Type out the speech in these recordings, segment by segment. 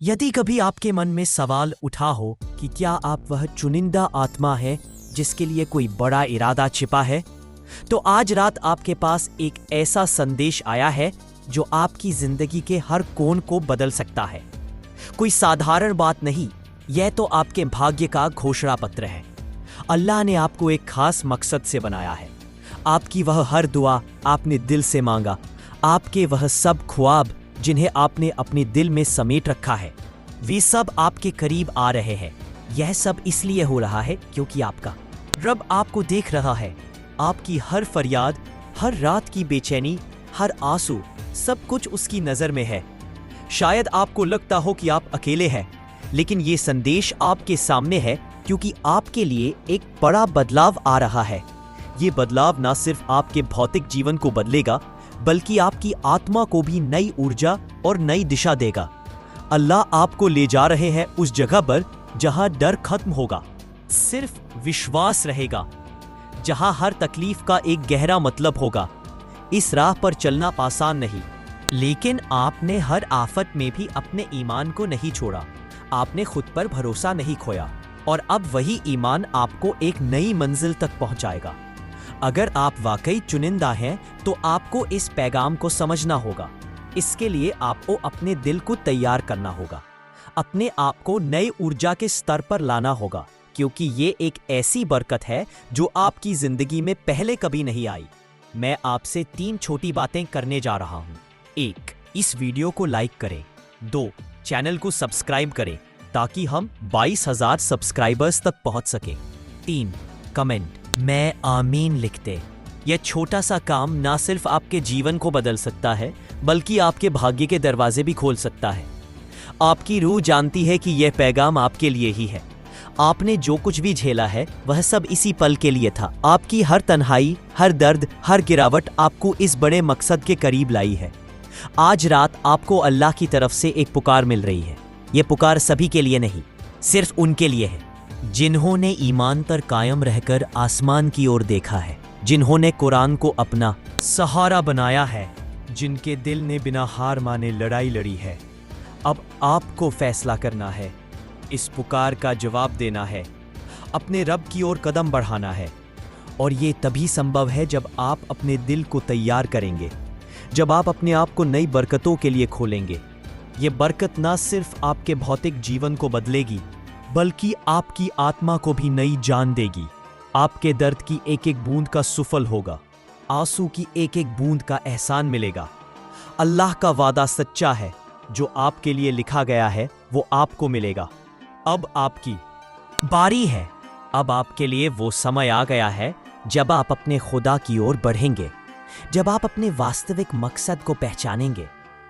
यदि कभी आपके मन में सवाल उठा हो कि क्या आप वह चुनिंदा आत्मा है जिसके लिए कोई बड़ा इरादा छिपा है, तो आज रात आपके पास एक ऐसा संदेश आया है जो आपकी जिंदगी के हर कोण को बदल सकता है। कोई साधारण बात नहीं, यह तो आपके भाग्य का घोषणा पत्र है। अल्लाह ने आपको एक खास मकसद से बनाया है। आपकी वह हर दुआ आपने दिल से मांगा, आपके वह सब ख्वाब जिन्हें आपने अपने दिल में समेट रखा है, वे सब आपके करीब आ रहे हैं। यह सब इसलिए हो रहा है क्योंकि आपका रब आपको देख रहा है। आपकी हर फरियाद, हर रात की बेचैनी, हर आंसू, सब कुछ उसकी नजर में है। शायद आपको लगता हो कि आप अकेले हैं, लेकिन ये संदेश आपके सामने है क्योंकि आपके लिए एक बड़ा बदलाव आ रहा है। ये बदलाव न सिर्फ आपके भौतिक जीवन को बदलेगा, बल्कि आपकी आत्मा को भी नई ऊर्जा और नई दिशा देगा। अल्लाह आपको ले जा रहे हैं उस जगह पर जहां डर खत्म होगा, सिर्फ विश्वास रहेगा, जहां हर तकलीफ का एक गहरा मतलब होगा। इस राह पर चलना आसान नहीं, लेकिन आपने हर आफत में भी अपने ईमान को नहीं छोड़ा। आपने खुद पर भरोसा नहीं खोया, और अब वही ईमान आपको एक नई मंजिल तक पहुंचाएगा। अगर आप वाकई चुनिंदा हैं, तो आपको इस पैगाम को समझना होगा। इसके लिए आपको अपने दिल को तैयार करना होगा, अपने आप को नई ऊर्जा के स्तर पर लाना होगा, क्योंकि ये एक ऐसी बरकत है जो आपकी जिंदगी में पहले कभी नहीं आई। मैं आपसे 3 छोटी बातें करने जा रहा हूँ। 1. इस वीडियो को लाइक करें। 2. चैनल को सब्सक्राइब करें ताकि हम 22,000 सब्सक्राइबर्स तक पहुंच सके। 3. कमेंट मैं आमीन लिखते। यह छोटा सा काम ना सिर्फ आपके जीवन को बदल सकता है, बल्कि आपके भाग्य के दरवाजे भी खोल सकता है। आपकी रूह जानती है कि यह पैगाम आपके लिए ही है। आपने जो कुछ भी झेला है, वह सब इसी पल के लिए था। आपकी हर तन्हाई, हर दर्द, हर गिरावट आपको इस बड़े मकसद के करीब लाई है। आज रात आपको अल्लाह की तरफ से एक पुकार मिल रही है। यह पुकार सभी के लिए नहीं, सिर्फ उनके लिए है जिन्होंने ईमान पर कायम रहकर आसमान की ओर देखा है, जिन्होंने कुरान को अपना सहारा बनाया है, जिनके दिल ने बिना हार माने लड़ाई लड़ी है। अब आपको फैसला करना है, इस पुकार का जवाब देना है, अपने रब की ओर कदम बढ़ाना है। और ये तभी संभव है जब आप अपने दिल को तैयार करेंगे, जब आप अपने आप को नई बरकतों के लिए खोलेंगे। ये बरकत ना सिर्फ आपके भौतिक जीवन को बदलेगी, बल्कि आपकी आत्मा को भी नई जान देगी। आपके दर्द की एक एक बूंद का सुफल होगा, आंसू की एक एक बूंद का एहसान मिलेगा। अल्लाह का वादा सच्चा है, जो आपके लिए लिखा गया है वो आपको मिलेगा। अब आपकी बारी है। अब आपके लिए वो समय आ गया है जब आप अपने खुदा की ओर बढ़ेंगे, जब आप अपने वास्तविक मकसद को पहचानेंगे।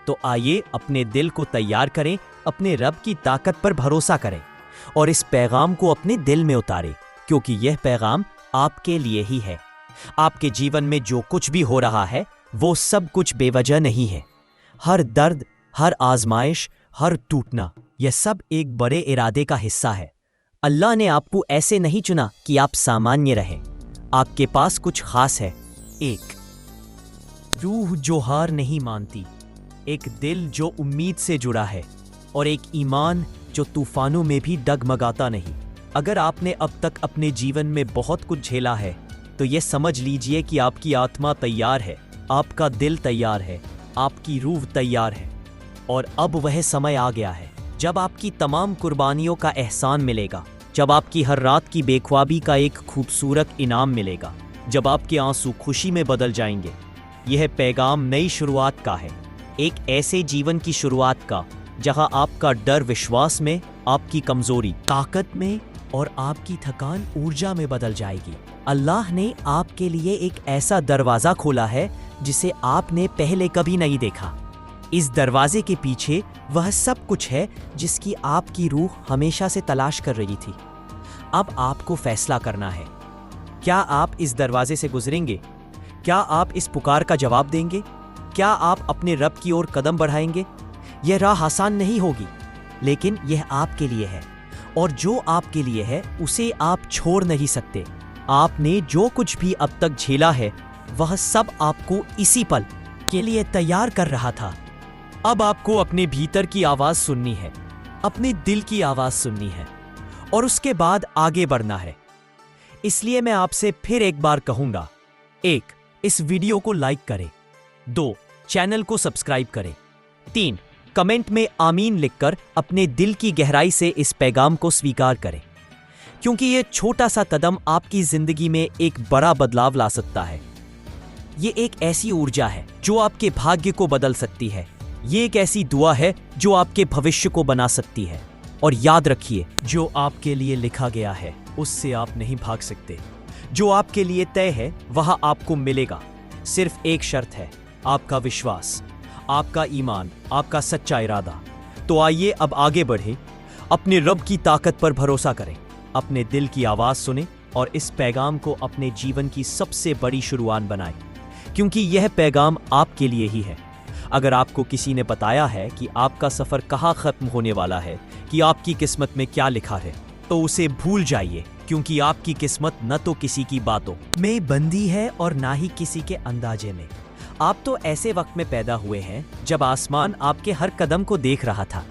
तो आइए अपने दिल को तैयार करें, अपने रब की ताकत पर भरोसा करें और इस पैगाम को अपने दिल में उतारें, क्योंकि यह पैगाम आपके लिए ही है। आपके जीवन में जो कुछ भी हो रहा है, वो सब कुछ बेवजह नहीं है। हर दर्द, हर आजमाइश, हर टूटना, यह सब एक बड़े इरादे का हिस्सा है। अल्लाह ने आपको ऐसे नहीं चुना कि आप सामान्य रहें। आपके पास कुछ खास है। 1. रूह जो हार नहीं मानती, एक दिल जो उम्मीद से जुड़ा है, और एक ईमान जो तूफानों में भी डगमगाता नहीं। अगर आपने अब तक अपने जीवन में बहुत कुछ झेला है, तो यह समझ लीजिए कि आपकी आत्मा तैयार है, आपका दिल तैयार है, आपकी रूह तैयार है। और अब वह समय आ गया है जब आपकी तमाम कुर्बानियों का एहसान मिलेगा, जब आपकी हर रात की बेख्वाबी का एक खूबसूरत इनाम मिलेगा, जब आपके आंसू खुशी में बदल जाएंगे। यह पैगाम नई शुरुआत का है, एक ऐसे जीवन की शुरुआत का जहां आपका डर विश्वास में, आपकी कमजोरी ताकत में, और आपकी थकान ऊर्जा में बदल जाएगी। अल्लाह ने आपके लिए एक ऐसा दरवाजा खोला है जिसे आपने पहले कभी नहीं देखा। इस दरवाजे के पीछे वह सब कुछ है जिसकी आपकी रूह हमेशा से तलाश कर रही थी। अब आपको फैसला करना है, क्या आप इस दरवाजे से गुजरेंगे? क्या आप इस पुकार का जवाब देंगे? क्या आप अपने रब की ओर कदम बढ़ाएंगे? यह राह आसान नहीं होगी, लेकिन यह आपके लिए है, और जो आपके लिए है उसे आप छोड़ नहीं सकते। आपने जो कुछ भी अब तक झेला है, वह सब आपको इसी पल के लिए तैयार कर रहा था। अब आपको अपने भीतर की आवाज सुननी है, अपने दिल की आवाज सुननी है और उसके बाद आगे बढ़ना है। इसलिए मैं आपसे फिर एक बार कहूंगा, 1. इस वीडियो को लाइक करें, 2. चैनल को सब्सक्राइब करें, 3. कमेंट में आमीन लिखकर अपने दिल की गहराई से इस पैगाम को स्वीकार करें, क्योंकि यह छोटा सा कदम आपकी जिंदगी में एक बड़ा बदलाव ला सकता है। ये एक ऐसी ऊर्जा है जो आपके भाग्य को बदल सकती है। ये एक ऐसी दुआ है जो आपके भविष्य को बना सकती है। और याद रखिए, जो आपके लिए लिखा गया है उससे आप नहीं भाग सकते। जो आपके लिए तय है वह आपको मिलेगा। सिर्फ एक शर्त है, आपका विश्वास, आपका ईमान, आपका सच्चा इरादा। तो आइए अब आगे बढ़े, अपने रब की ताकत पर भरोसा करें, अपने दिल की आवाज सुने और इस पैगाम को अपने जीवन की सबसे बड़ी शुरुआत बनाएं, क्योंकि यह पैगाम आपके लिए ही है। अगर आपको किसी ने बताया है कि आपका सफर कहाँ खत्म होने वाला है, कि आपकी किस्मत में क्या लिखा है, तो उसे भूल जाइए, क्योंकि आपकी किस्मत न तो किसी की बातों में बंधी है और ना ही किसी के अंदाजे में। आप तो ऐसे वक्त में पैदा हुए हैं जब आसमान आपके हर कदम को देख रहा था,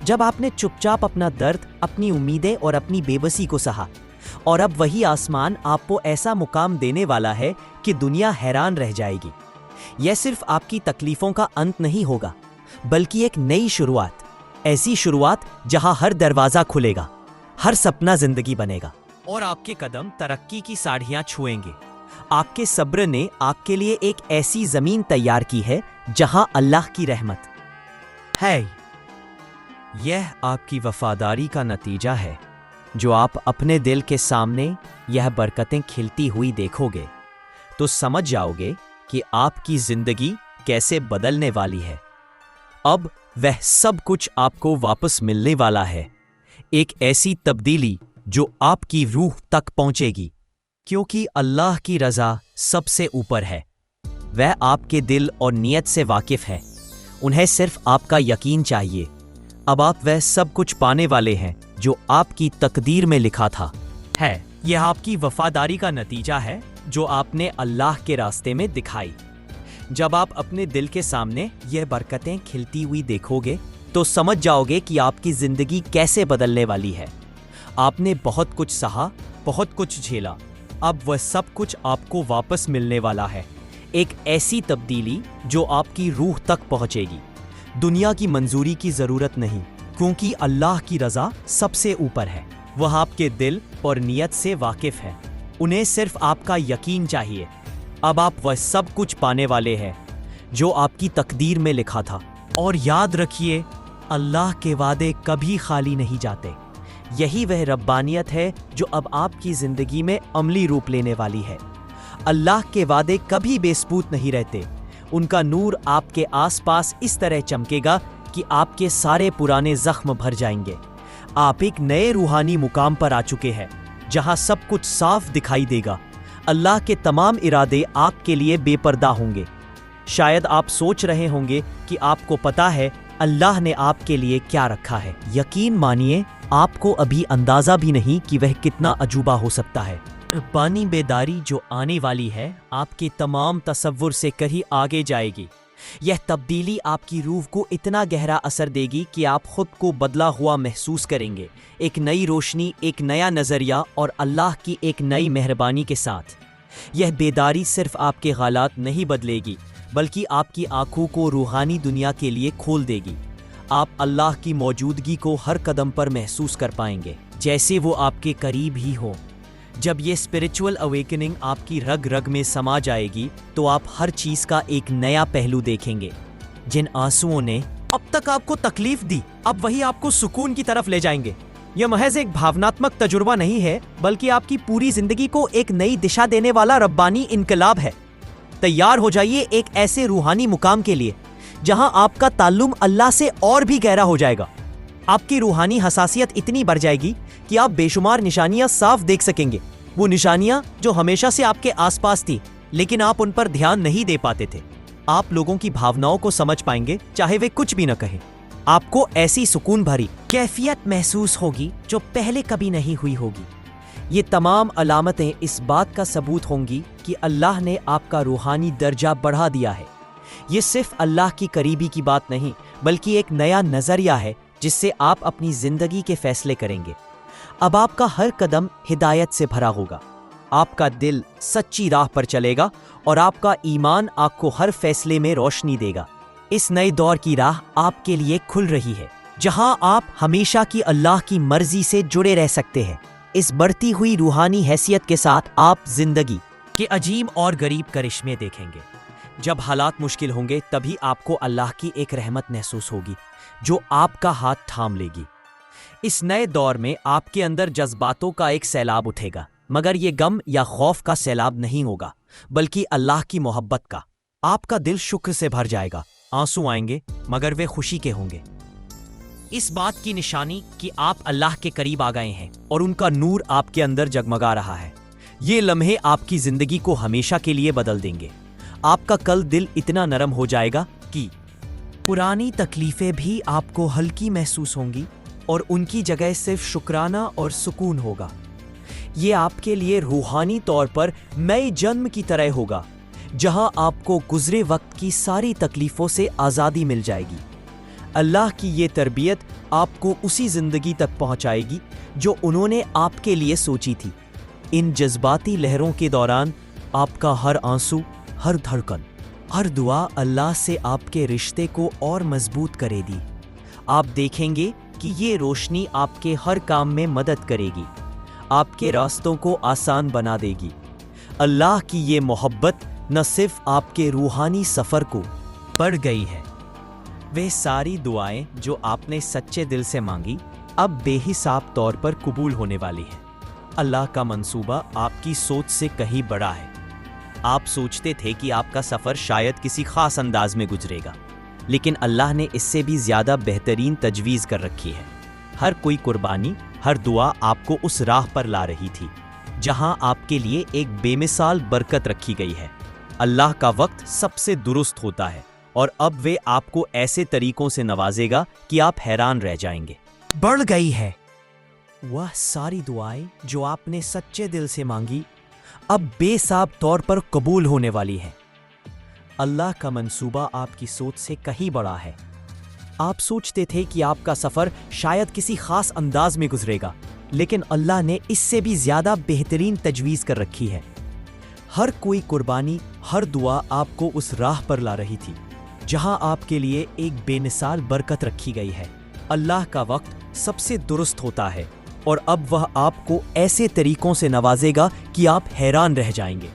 जब आपने चुपचाप अपना दर्द, अपनी उम्मीदें और अपनी बेबसी को सहा। और अब वही आसमान आपको ऐसा मुकाम देने वाला है कि दुनिया हैरान रह जाएगी। यह सिर्फ आपकी तकलीफों का अंत नहीं होगा, बल्कि एक नई शुरुआत। ऐसी शुरुआत जहां हर दरवाजा खुलेगा, हर सपना जिंदगी बनेगा और आपके कदम तरक्की की साढ़ियां छुएंगे। आपके सब्र ने आपके लिए एक ऐसी जमीन तैयार की है जहां अल्लाह की रहमत है। यह आपकी वफादारी का नतीजा है। जो आप अपने दिल के सामने यह बरकतें खिलती हुई देखोगे तो समझ जाओगे कि आपकी जिंदगी कैसे बदलने वाली है। अब वह सब कुछ आपको वापस मिलने वाला है, एक ऐसी तब्दीली जो आपकी रूह तक पहुंचेगी, क्योंकि अल्लाह की रज़ा सबसे ऊपर है। वह आपके दिल और नीयत से वाकिफ है। उन्हें सिर्फ आपका यकीन चाहिए। अब आप वह सब कुछ पाने वाले हैं जो आपकी तकदीर में लिखा था। यह आपकी वफादारी का नतीजा है जो आपने अल्लाह के रास्ते में दिखाई। जब आप अपने दिल के सामने यह बरकतें खिलती हुई देखोगे तो समझ जाओगे कि आपकी जिंदगी कैसे बदलने वाली है। आपने बहुत कुछ सहा, बहुत कुछ झेला, अब वह सब कुछ आपको वापस मिलने वाला है। एक ऐसी तब्दीली जो आपकी रूह तक पहुंचेगी। दुनिया की मंजूरी की जरूरत नहीं, क्योंकि अल्लाह की रज़ा सबसे ऊपर है। वह आपके दिल और नीयत से वाकिफ है। उन्हें सिर्फ आपका यकीन चाहिए। अब आप वह सब कुछ पाने वाले हैं जो आपकी तकदीर में लिखा था। और याद रखिए, अल्लाह के वादे कभी खाली नहीं जाते। यही वह रब्बानियत है जो अब आपकी जिंदगी में अमली रूप लेने वाली है। अल्लाह के वादे कभी बेसबूत नहीं रहते। उनका नूर आपके आसपास इस तरह चमकेगा कि आपके सारे पुराने जख्म भर जाएंगे। आप एक नए रूहानी मुकाम पर आ चुके हैं जहां सब कुछ साफ दिखाई देगा। अल्लाह के तमाम इरादे आपके लिए बेपर्दा होंगे। शायद आप सोच रहे होंगे कि आपको पता है अल्लाह ने आपके लिए क्या रखा है। यकीन मानिए, आपको अभी अंदाजा भी नहीं कि वह कितना अजूबा हो सकता है। पानी बेदारी जो आने वाली है आपके तमाम तसव्वुर से कहीं आगे जाएगी। यह तब्दीली आपकी रूह को इतना गहरा असर देगी कि आप खुद को बदला हुआ महसूस करेंगे। एक नई रोशनी, एक नया नज़रिया और अल्लाह की एक नई मेहरबानी के साथ। यह बेदारी सिर्फ आपके हालात नहीं बदलेगी, बल्कि आपकी आंखों को रूहानी दुनिया के लिए खोल देगी। आप अल्लाह की मौजूदगी को हर कदम पर महसूस कर पाएंगे, जैसे वो आपके करीब ही हो। जब ये स्पिरिचुअल अवेकनिंग आपकी रग रग में समा जाएगी तो आप हर चीज का एक नया पहलू देखेंगे। जिन आंसुओं ने अब तक आपको तकलीफ दी, अब वही आपको सुकून की तरफ ले जाएंगे। यह महज एक भावनात्मक तजुर्बा नहीं है, बल्कि आपकी पूरी जिंदगी को एक नई दिशा देने वाला रब्बानी इनकलाब है। तैयार हो जाइए एक ऐसे रूहानी मुकाम के लिए जहां आपका ताल्लुम अल्लाह से और भी गहरा हो जाएगा। आपकी रूहानी हसासियत इतनी बढ़ जाएगी कि आप बेशुमार निशानियां साफ देख सकेंगे। वो निशानियां जो हमेशा से आपके आसपास थी, लेकिन आप उन पर ध्यान नहीं दे पाते थे। आप लोगों की भावनाओं को समझ पाएंगे, चाहे वे कुछ भी न कहें। आपको ऐसी सुकून भरी कैफियत महसूस होगी जो पहले कभी नहीं हुई होगी। ये तमाम अलामतें इस बात का सबूत होंगी कि अल्लाह ने आपका रूहानी दर्जा बढ़ा दिया है। ये सिर्फ अल्लाह की करीबी की बात नहीं, बल्कि एक नया नजरिया है जिससे आप अपनी जिंदगी के फैसले करेंगे। अब आपका हर कदम हिदायत से भरा होगा, आपका दिल सच्ची राह पर चलेगा और आपका ईमान आपको हर फैसले में रोशनी देगा। इस नए दौर की राह आपके लिए खुल रही है, जहां आप हमेशा की अल्लाह की मर्जी से जुड़े रह सकते हैं। इस बढ़ती हुई रूहानी हैसियत के साथ आप जिंदगी के अजीब और गरीब करिश्मे देखेंगे। जब हालात मुश्किल होंगे तभी आपको अल्लाह की एक रहमत महसूस होगी जो आपका हाथ थाम लेगी। इस नए दौर में आपके अंदर जज्बातों का एक सैलाब उठेगा, मगर ये गम या खौफ का सैलाब नहीं होगा, बल्कि अल्लाह की मोहब्बत का। आपका दिल शुक्र से भर जाएगा, आंसू आएंगे मगर वे खुशी के होंगे। इस बात की निशानी कि आप अल्लाह के करीब आ गए हैं और उनका नूर आपके अंदर जगमगा रहा है। ये लम्हे आपकी जिंदगी को हमेशा के लिए बदल देंगे। आपका कल दिल इतना नरम हो जाएगा कि पुरानी तकलीफें भी आपको हल्की महसूस होंगी और उनकी जगह सिर्फ शुक्राना और सुकून होगा। ये आपके लिए रूहानी तौर पर नए जन्म की तरह होगा, जहां आपको गुजरे वक्त की सारी तकलीफों से आज़ादी मिल जाएगी। अल्लाह की ये तरबियत आपको उसी जिंदगी तक पहुंचाएगी जो उन्होंने आपके लिए सोची थी। इन जज्बाती लहरों के दौरान आपका हर आंसू, हर धड़कन, हर दुआ अल्लाह से आपके रिश्ते को और मजबूत करेगी। आप देखेंगे कि ये रोशनी आपके हर काम में मदद करेगी, आपके रास्तों को आसान बना देगी। अल्लाह की ये मोहब्बत न सिर्फ आपके रूहानी सफ़र को बढ़ गई है, वे सारी दुआएं जो आपने सच्चे दिल से मांगी अब बेहिसाब तौर पर कबूल होने वाली हैं। अल्लाह का मंसूबा आपकी सोच से कहीं बड़ा है। आप सोचते थे कि आपका सफ़र शायद किसी खास अंदाज में गुजरेगा, लेकिन अल्लाह ने इससे भी ज़्यादा बेहतरीन तजवीज़ कर रखी है। हर कोई कुर्बानी, हर दुआ आपको उस राह पर ला रही थी जहां आपके लिए एक बेमिसाल बरकत रखी गई है। अल्लाह का वक्त सबसे दुरुस्त होता है और अब वे आपको ऐसे तरीकों से नवाजेगा कि आप हैरान रह जाएंगे। बढ़ गई है वह सारी दुआएं जो आपने सच्चे दिल से मांगी अब बेसाब तौर पर कबूल होने वाली हैं। अल्लाह का मंसूबा आपकी सोच से कहीं बड़ा है। आप सोचते थे कि आपका सफ़र शायद किसी खास अंदाज में गुजरेगा, लेकिन अल्लाह ने इससे भी ज़्यादा बेहतरीन तजवीज़ कर रखी है। हर कोई कुर्बानी, हर दुआ आपको उस राह पर ला रही थी जहां आपके लिए एक बेमिसाल बरकत रखी गई है। अल्लाह का वक्त सबसे दुरुस्त होता है और अब वह आपको ऐसे तरीकों से नवाजेगा कि आप हैरान रह जाएंगे।